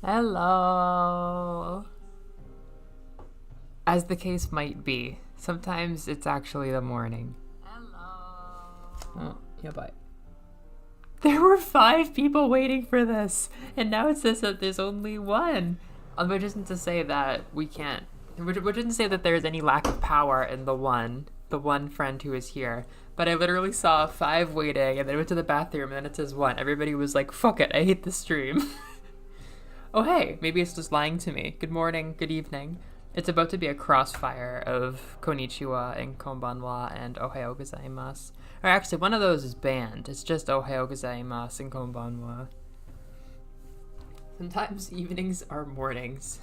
Hello. As the case might be, sometimes it's actually the morning. Oh, yeah, bye. There were 5 people waiting for this, and now it says that there's only one. Which isn't to say that we can't. Which isn't to say that there's any lack of power in the one friend who is here. But I literally saw 5 waiting, and then I went to the bathroom, and then it says 1. Everybody was like, "Fuck it, I hate this stream." Oh hey, maybe it's just lying to me. Good morning, good evening. It's about to be a crossfire of konnichiwa and konbanwa and ohayo gozaimasu. Or actually, one of those is banned. It's just ohayo gozaimasu and konbanwa. Sometimes evenings are mornings.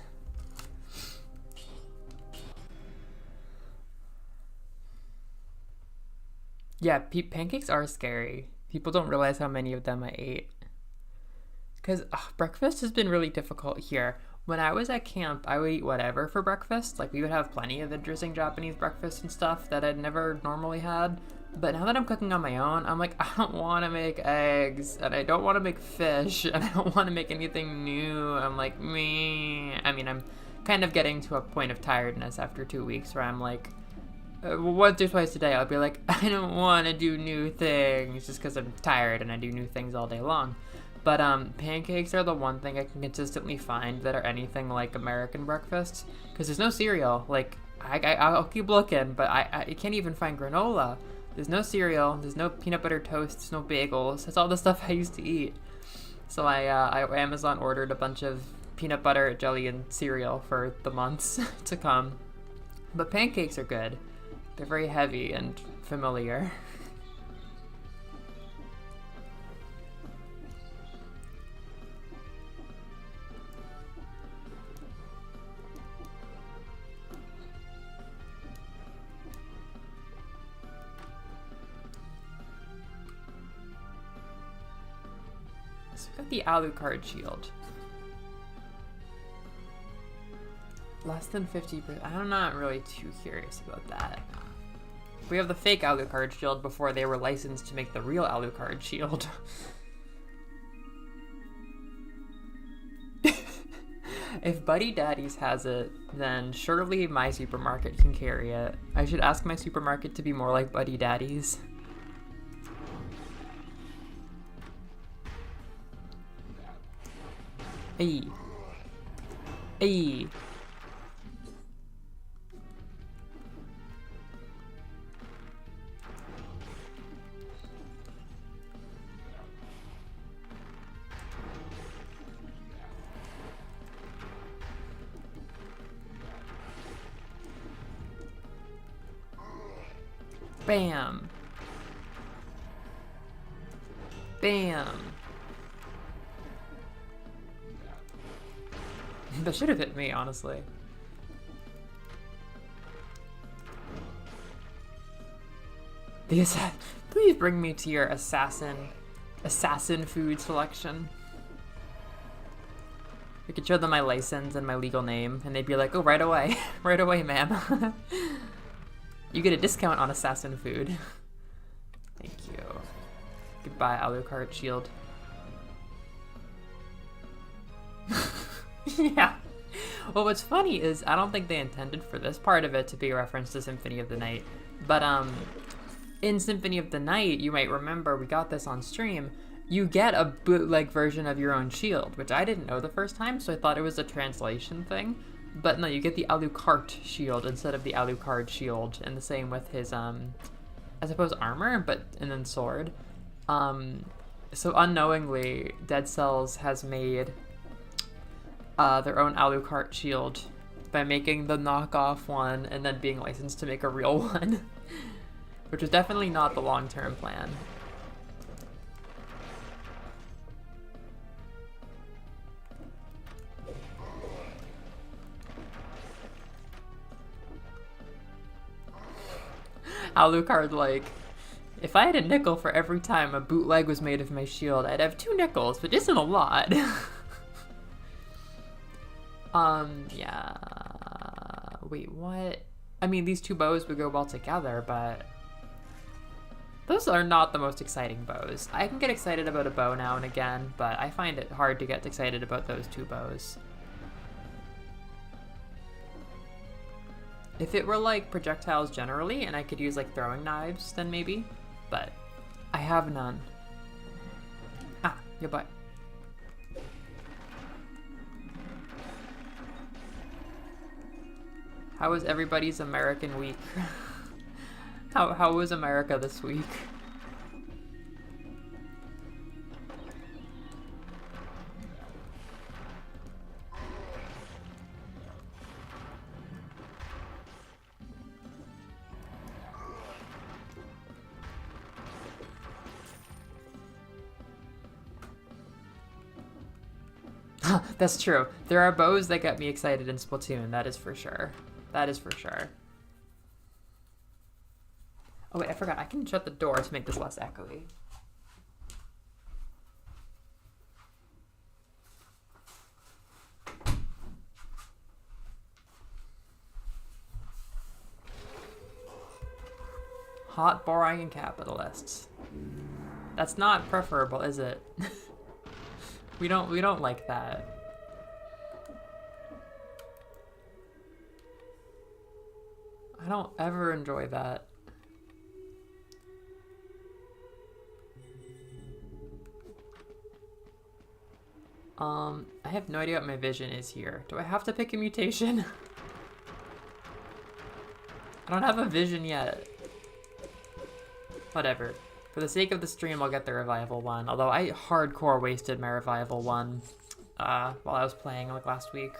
Yeah, pancakes are scary. People don't realize how many of them I ate. Because breakfast has been really difficult here. When I was at camp, I would eat whatever for breakfast. Like, we would have plenty of interesting Japanese breakfast and stuff that I'd never normally had. But now that I'm cooking on my own, I'm like, I don't want to make eggs, and I don't want to make fish, and I don't want to make anything new. I'm like, me. I mean, I'm kind of getting to a point of tiredness after 2 weeks where I'm like, once or twice a day, I'll be like, I don't want to do new things just because I'm tired and I do new things all day long. But pancakes are the one thing I can consistently find that are anything like American breakfast. Because there's no cereal. Like, I'll keep looking, but I can't even find granola. There's no cereal. There's no peanut butter toast. There's no bagels. That's all the stuff I used to eat. So I Amazon ordered a bunch of peanut butter, jelly, and cereal for the months to come. But pancakes are good. They're very heavy and familiar. So we got the Alucard shield. Less than 50%. I'm not really too curious about that. We have the fake Alucard shield before they were licensed to make the real Alucard shield. If Buddy Daddy's has it, then surely my supermarket can carry it. I should ask my supermarket to be more like Buddy Daddy's. Hey. Hey. Bam. Bam. That should have hit me, honestly. Please bring me to your assassin food selection. I could show them my license and my legal name, and they'd be like, "Oh, right away, right away, ma'am." You get a discount on assassin food. Thank you. Goodbye, Alucard shield. Yeah. Well, what's funny is I don't think they intended for this part of it to be a reference to Symphony of the Night. But in Symphony of the Night, you might remember we got this on stream. You get a bootleg version of your own shield, which I didn't know the first time, so I thought it was a translation thing. But no, you get the Alucard shield instead of the Alucard shield, and the same with his I suppose armor, and then sword. So unknowingly, Dead Cells has made their own Alucard shield by making the knockoff one and then being licensed to make a real one, which is definitely not the long-term plan. Alucard, like, if I had a nickel for every time a bootleg was made of my shield, I'd have 2 nickels, which isn't a lot. Yeah. Wait, what? I mean, these 2 bows would go well together, but Those are not the most exciting bows. I can get excited about a bow now and again, but I find it hard to get excited about those two bows. If it were like projectiles generally and I could use like throwing knives, then maybe, but I have none. Ah, your butt. How was everybody's American week? How was America this week? That's true. There are bows that get me excited in Splatoon, that is for sure. That is for sure. Oh wait, I forgot. I can shut the door to make this less echoey. Hot, boring, and capitalists. That's not preferable, is it? We don't like that. I don't ever enjoy that. I have no idea what my vision is here. Do I have to pick a mutation? I don't have a vision yet. Whatever. For the sake of the stream, I'll get the revival one. Although I hardcore wasted my revival one while I was playing like last week.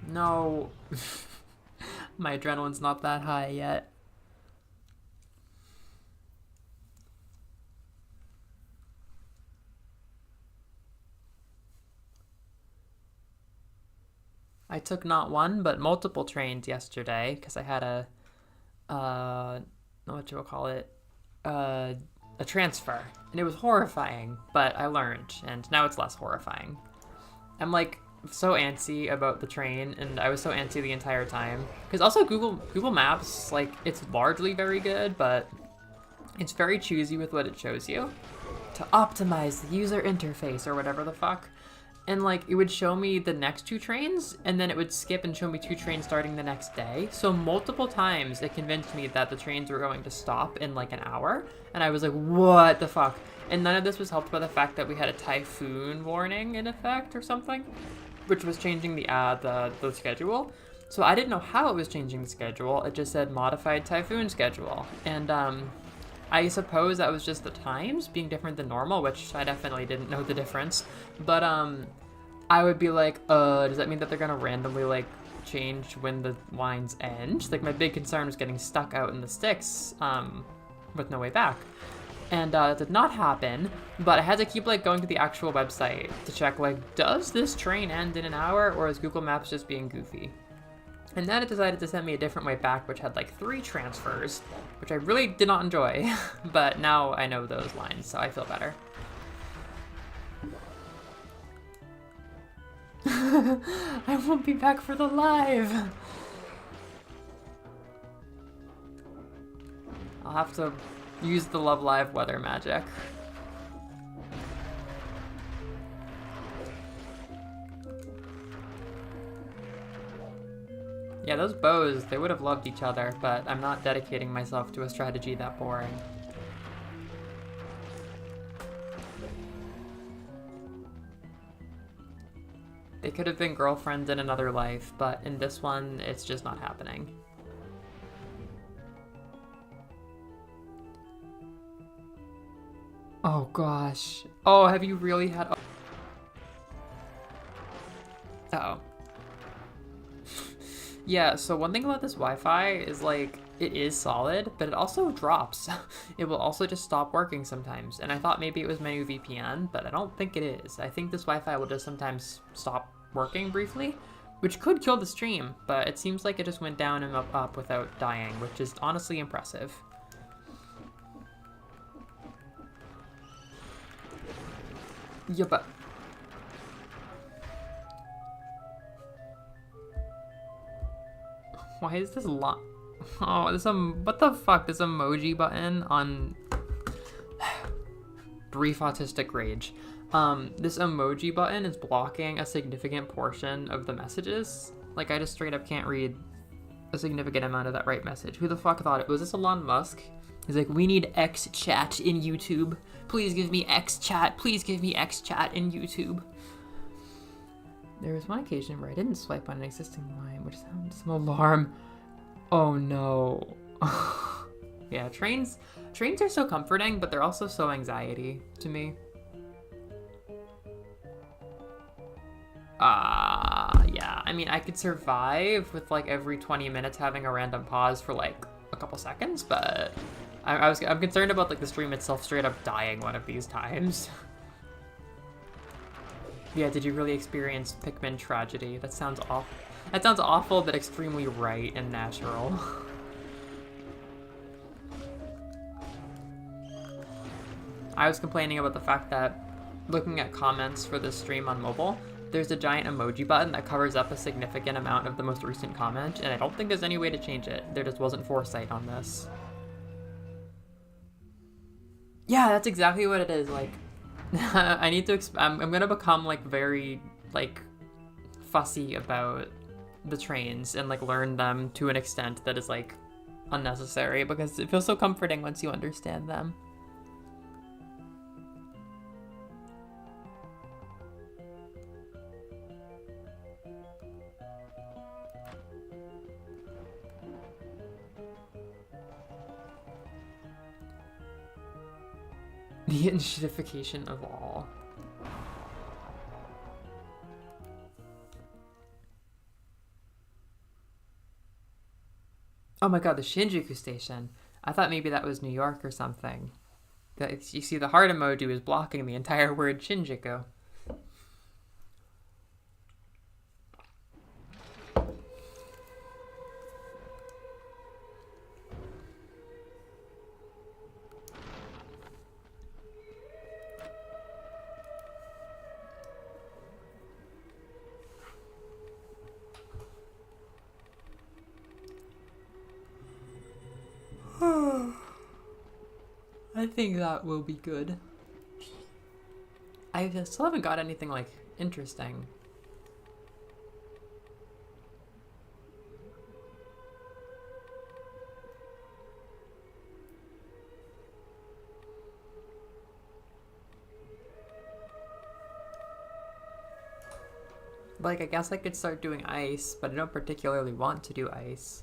No. My adrenaline's not that high yet. I took not one, but multiple trains yesterday because I had what you will call it, a transfer, and it was horrifying, but I learned, and now it's less horrifying. I'm like so antsy about the train, and I was so antsy the entire time because also Google Maps, like, it's largely very good, but it's very choosy with what it shows you to optimize the user interface or whatever the fuck. And like, it would show me the next two trains, and then it would skip and show me two trains starting the next day. So multiple times it convinced me that the trains were going to stop in like an hour. And I was like, what the fuck? And none of this was helped by the fact that we had a typhoon warning in effect or something, which was changing the schedule. So I didn't know how it was changing the schedule. It just said modified typhoon schedule. And I suppose that was just the times being different than normal, which I definitely didn't know the difference. But I would be like, does that mean that they're gonna randomly like change when the lines end? Like, my big concern was getting stuck out in the sticks with no way back. And that did not happen, but I had to keep like going to the actual website to check, like, does this train end in an hour, or is Google Maps just being goofy? And then it decided to send me a different way back, which had like 3 transfers, which I really did not enjoy. But now I know those lines, so I feel better. I won't be back for the live. I'll have to use the Love Live weather magic. Yeah, those bows, they would have loved each other, but I'm not dedicating myself to a strategy that boring. They could have been girlfriends in another life, but in this one, it's just not happening. Oh gosh. Oh, have you really had... Uh-oh. Yeah, so one thing about this Wi-Fi is, like, it is solid, but it also drops. It will also just stop working sometimes, and I thought maybe it was my new VPN, but I don't think it is. I think this Wi-Fi will just sometimes stop working briefly, which could kill the stream, but it seems like it just went down and up without dying, which is honestly impressive. Yeah, but... Why is this long? Oh, what the fuck? This emoji button on brief autistic rage. This emoji button is blocking a significant portion of the messages. Like, I just straight up can't read a significant amount of that right message. Who the fuck thought it? Was this Elon Musk? He's like, we need X chat in YouTube. Please give me X chat. Please give me X chat in YouTube. There was one occasion where I didn't swipe on an existing line, which sounds some alarm. Oh no. Yeah, trains are so comforting, but they're also so anxiety to me. Yeah, I mean, I could survive with like every 20 minutes having a random pause for like a couple seconds, but I'm concerned about like the stream itself straight up dying one of these times. Yeah, did you really experience Pikmin tragedy? That sounds awful. That sounds awful, but extremely right and natural. I was complaining about the fact that looking at comments for this stream on mobile, there's a giant emoji button that covers up a significant amount of the most recent comment, and I don't think there's any way to change it. There just wasn't foresight on this. Yeah, that's exactly what it is. Like, I need to. I'm gonna become like very like fussy about the trains and like learn them to an extent that is like unnecessary because it feels so comforting once you understand them. The inshitification of all. Oh my god, the Shinjuku station. I thought maybe that was New York or something. You see, the heart emoji was blocking the entire word Shinjuku. I think that will be good. I still haven't got anything like interesting. Like, I guess I could start doing ice, but I don't particularly want to do ice.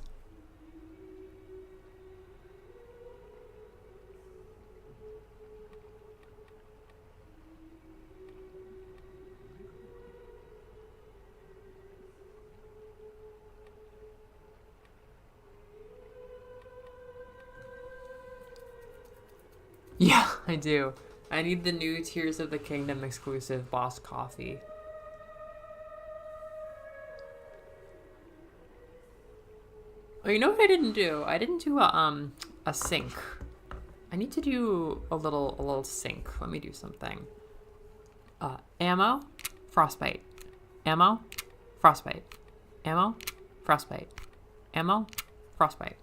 Yeah, I do. I need the new Tears of the Kingdom exclusive Boss Coffee. Oh, you know what I didn't do? I didn't do a sync. I need to do a little sync. Let me do something. Ammo, frostbite. Ammo, frostbite. Ammo, frostbite. Ammo, frostbite.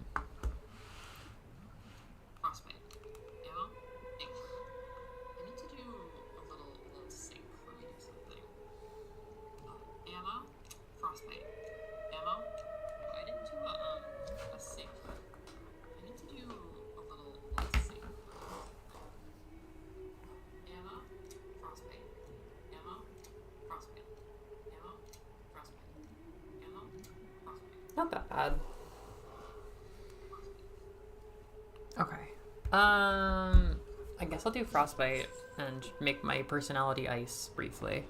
Not that bad. Okay. I guess I'll do frostbite and make my personality ice briefly.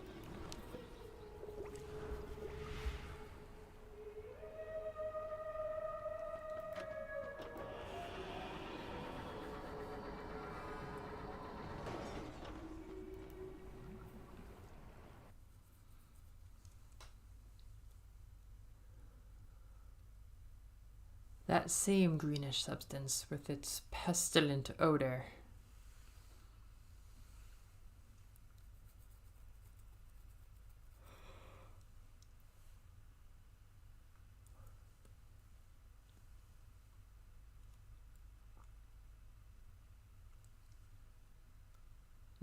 That same greenish substance with its pestilent odor.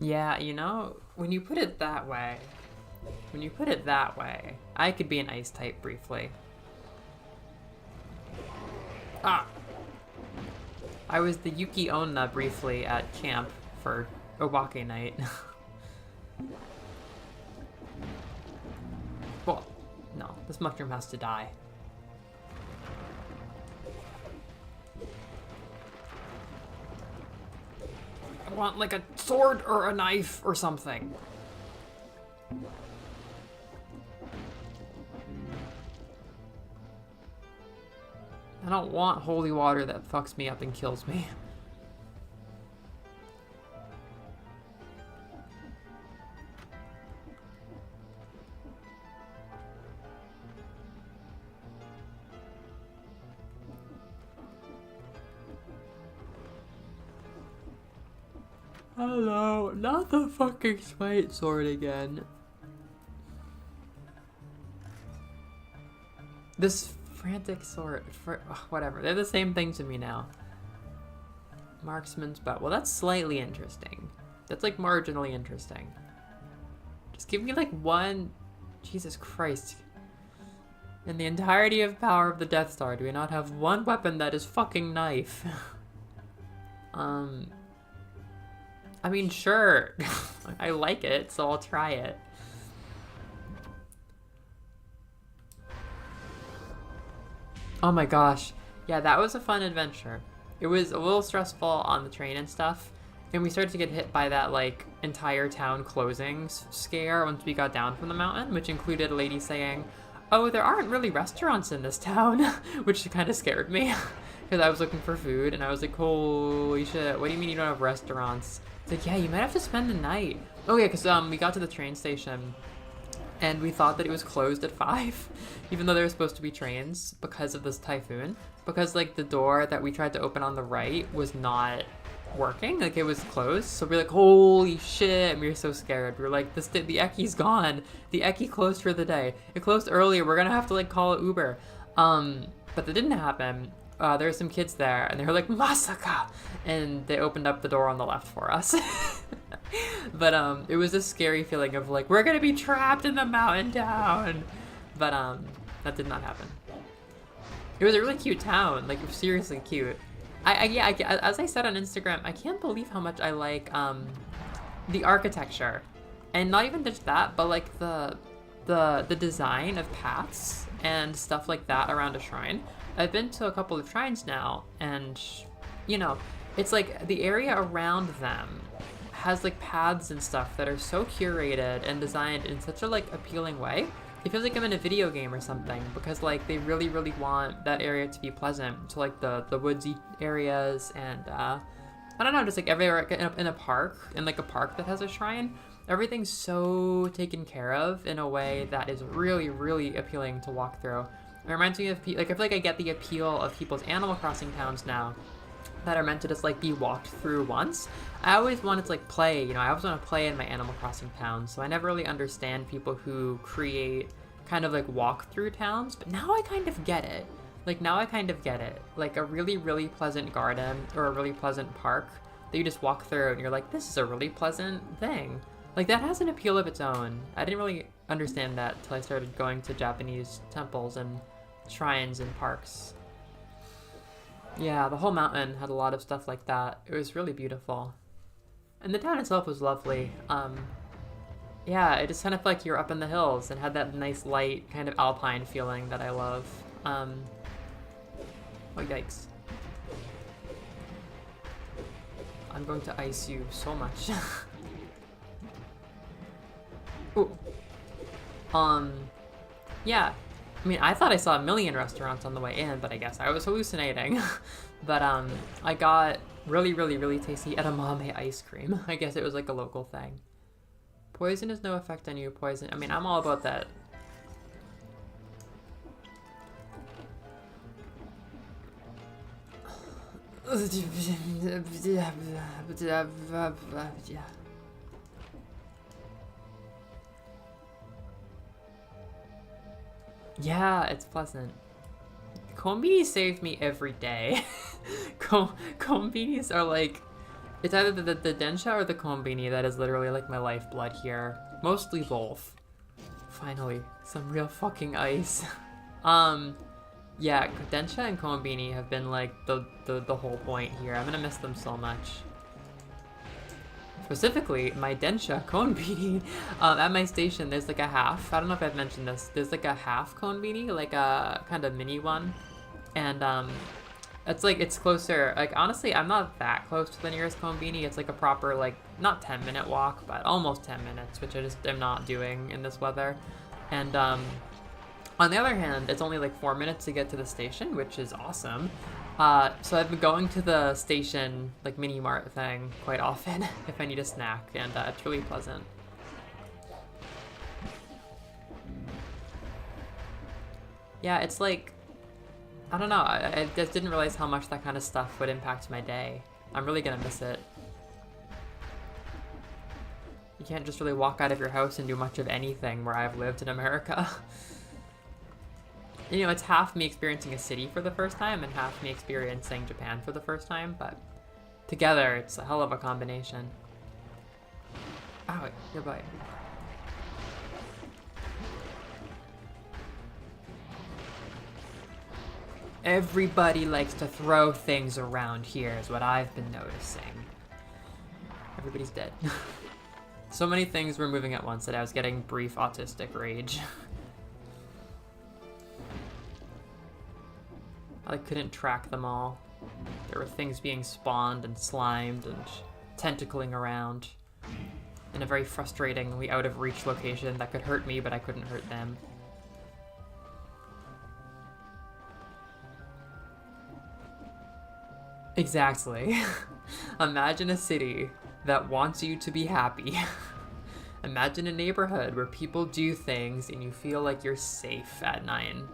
Yeah, you know, when you put it that way, I could be an ice type briefly. Ah! I was the Yuki Onna briefly at camp for Obake night. Well, no, this mushroom has to die. I want like a sword or a knife or something. I don't want holy water that fucks me up and kills me. Hello, not the fucking smite sword again. This frantic sword, whatever. They're the same thing to me now. Marksman's bow. Well, that's slightly interesting. That's like marginally interesting. Just give me like one. Jesus Christ. In the entirety of power of the Death Star, do we not have one weapon that is fucking knife? I mean, sure. I like it, so I'll try it. Oh my gosh. Yeah, that was a fun adventure. It was a little stressful on the train and stuff. And we started to get hit by that, like, entire town closing scare once we got down from the mountain, which included a lady saying, oh, there aren't really restaurants in this town, which kind of scared me. Because I was looking for food, and I was like, holy shit, what do you mean you don't have restaurants? It's like, yeah, you might have to spend the night. Oh yeah, because we got to the train station, and we thought that it was closed at 5, even though there were supposed to be trains because of this typhoon. Because, like, the door that we tried to open on the right was not working, like, it was closed. So we're like, holy shit, and we were so scared. We were like, the Eki's gone. The Eki closed for the day. It closed earlier. We're gonna have to, like, call it Uber. But that didn't happen. There were some kids there, and they were like, Masaka! And they opened up the door on the left for us. But, it was a scary feeling of, like, we're gonna be trapped in the mountain town! But, that did not happen. It was a really cute town, like, it was seriously cute. As I said on Instagram, I can't believe how much I like, the architecture. And not even just that, but, like, the design of paths and stuff like that around a shrine. I've been to a couple of shrines now, and, you know, it's like the area around them has, like, paths and stuff that are so curated and designed in such a, like, appealing way. It feels like I'm in a video game or something, because, like, they really, really want that area to be pleasant. So, like, the woodsy areas and, I don't know, just, like, everywhere in a park, in, like, a park that has a shrine, everything's so taken care of in a way that is really, really appealing to walk through. It reminds me of, like, I feel like I get the appeal of people's Animal Crossing towns now that are meant to just, like, be walked through once. I always wanted to, like, play, you know, I always want to play in my Animal Crossing towns, so I never really understand people who create kind of, like, walk-through towns, but now I kind of get it. Like, now I kind of get it. Like, a really, really pleasant garden or a really pleasant park that you just walk through and you're like, this is a really pleasant thing. Like, that has an appeal of its own. I didn't really understand that until I started going to Japanese temples and shrines and parks. Yeah, the whole mountain had a lot of stuff like that. It was really beautiful. And the town itself was lovely. Yeah, it just kind of felt like you're up in the hills and had that nice light kind of alpine feeling that I love. Oh, yikes. I'm going to ice you so much. Ooh. Yeah. I mean, I thought I saw a million restaurants on the way in, but I guess I was hallucinating. But, I got really, really, really tasty edamame ice cream. I guess it was like a local thing. Poison has no effect on you, poison. I mean, I'm all about that. Yeah, it's pleasant. Konbinis save me every day. Konbinis are like It's either the Densha or the Konbini that is literally like my lifeblood here. Mostly both. Finally, some real fucking ice. Yeah, Densha and Konbini have been like the whole point here. I'm gonna miss them so much. Specifically, my Densha Konbini. At my station, there's like a half. I don't know if I've mentioned this. There's like a half Konbini, like a kind of mini one. And it's like, it's closer. Like, honestly, I'm not that close to the nearest Konbini. It's like a proper, like, not 10-minute walk, but almost 10 minutes, which I just am not doing in this weather. And on the other hand, it's only like 4 minutes to get to the station, which is awesome. So I've been going to the station, like, mini mart thing quite often if I need a snack, and it's really pleasant. Yeah, it's like, I don't know, I just didn't realize how much that kind of stuff would impact my day. I'm really gonna miss it. You can't just really walk out of your house and do much of anything where I've lived in America. You know, it's half me experiencing a city for the first time and half me experiencing Japan for the first time, but together it's a hell of a combination. Ow, your butt. Everybody likes to throw things around here is what I've been noticing. Everybody's dead. So many things were moving at once that I was getting brief autistic rage. I couldn't track them all. There were things being spawned and slimed and tentacling around in a very frustratingly out of reach location that could hurt me, but I couldn't hurt them. Exactly. Imagine a city that wants you to be happy. Imagine a neighborhood where people do things and you feel like you're safe at 9.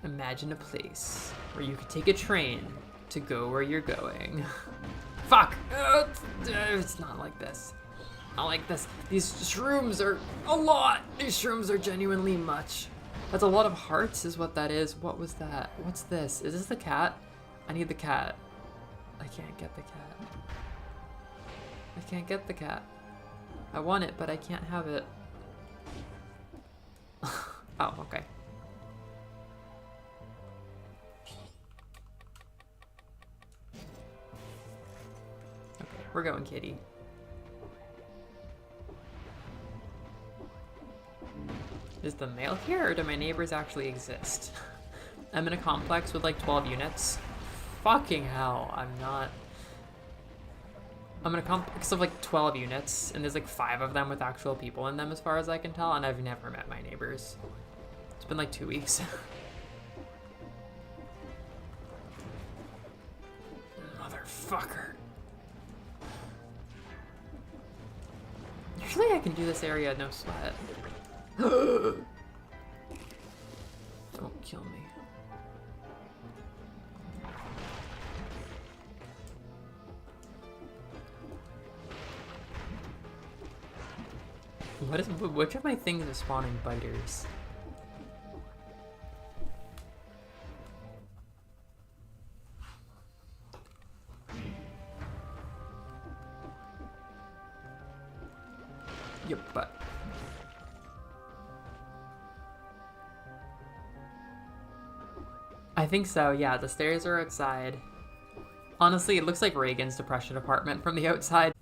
Imagine a place where you could take a train to go where you're going. Fuck! It's not like this. Not like this. These shrooms are a lot! These shrooms are genuinely much. That's a lot of hearts is what that is. What was that? What's this? Is this the cat? I need the cat. I can't get the cat. I can't get the cat. I want it, but I can't have it. Oh, okay. We're going, kitty. Is the mail here, or do my neighbors actually exist? I'm in a complex with like 12 units. Fucking hell, I'm not. I'm in a complex of like 12 units, and there's like 5 of them with actual people in them as far as I can tell, and I've never met my neighbors. It's been like 2 weeks. Motherfucker. Usually I can do this area no sweat. Don't kill me. Which of my things is spawning biters? Yep, but I think so, yeah, the stairs are outside. Honestly, it looks like Reagan's depression apartment from the outside.